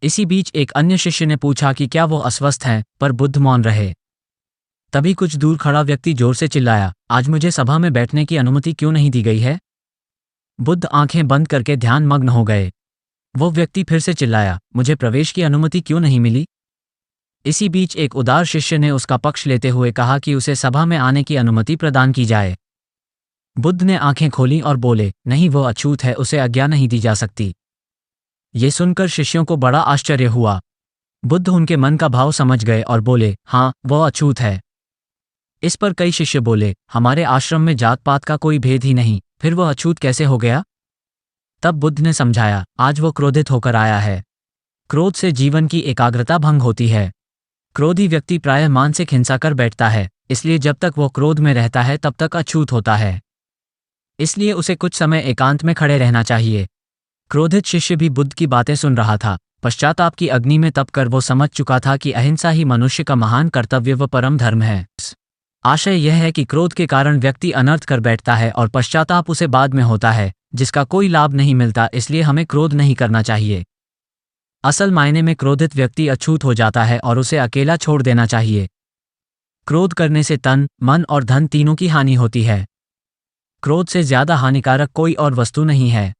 इसी बीच एक अन्य शिष्य ने पूछा कि क्या वो अस्वस्थ हैं, पर बुद्ध मौन रहे। तभी कुछ दूर खड़ा व्यक्ति जोर से चिल्लाया, आज मुझे सभा में बैठने की अनुमति क्यों नहीं दी गई है? बुद्ध आंखें बंद करके ध्यान मग्न हो गए। वो व्यक्ति फिर से चिल्लाया, मुझे प्रवेश की अनुमति क्यों नहीं मिली? इसी बीच एक उदार शिष्य ने उसका पक्ष लेते हुए कहा कि उसे सभा में आने की अनुमति प्रदान की जाए। बुद्ध ने आंखें खोली और बोले, नहीं, वो अछूत है, उसे आज्ञा नहीं दी जा सकती। ये सुनकर शिष्यों को बड़ा आश्चर्य हुआ। बुद्ध उनके मन का भाव समझ गए और बोले, हाँ, वो अछूत है। इस पर कई शिष्य बोले, हमारे आश्रम में जात पात का कोई भेद ही नहीं, फिर वो अछूत कैसे हो गया? तब बुद्ध ने समझाया, आज वो क्रोधित होकर आया है। क्रोध से जीवन की एकाग्रता भंग होती है। क्रोधी व्यक्ति प्रायः मानसिक हिंसा कर बैठता है, इसलिए जब तक वो क्रोध में रहता है तब तक अछूत होता है। इसलिए उसे कुछ समय एकांत में खड़े रहना चाहिए। क्रोधित शिष्य भी बुद्ध की बातें सुन रहा था। पश्चाताप की अग्नि में तप कर वो समझ चुका था कि अहिंसा ही मनुष्य का महान कर्तव्य व परम धर्म है। आशय यह है कि क्रोध के कारण व्यक्ति अनर्थ कर बैठता है और पश्चाताप उसे बाद में होता है, जिसका कोई लाभ नहीं मिलता, इसलिए हमें क्रोध नहीं करना चाहिए। असल मायने में क्रोधित व्यक्ति अछूत हो जाता है और उसे अकेला छोड़ देना चाहिए। क्रोध करने से तन, मन और धन तीनों की हानि होती है। क्रोध से ज्यादा हानिकारक कोई और वस्तु नहीं है।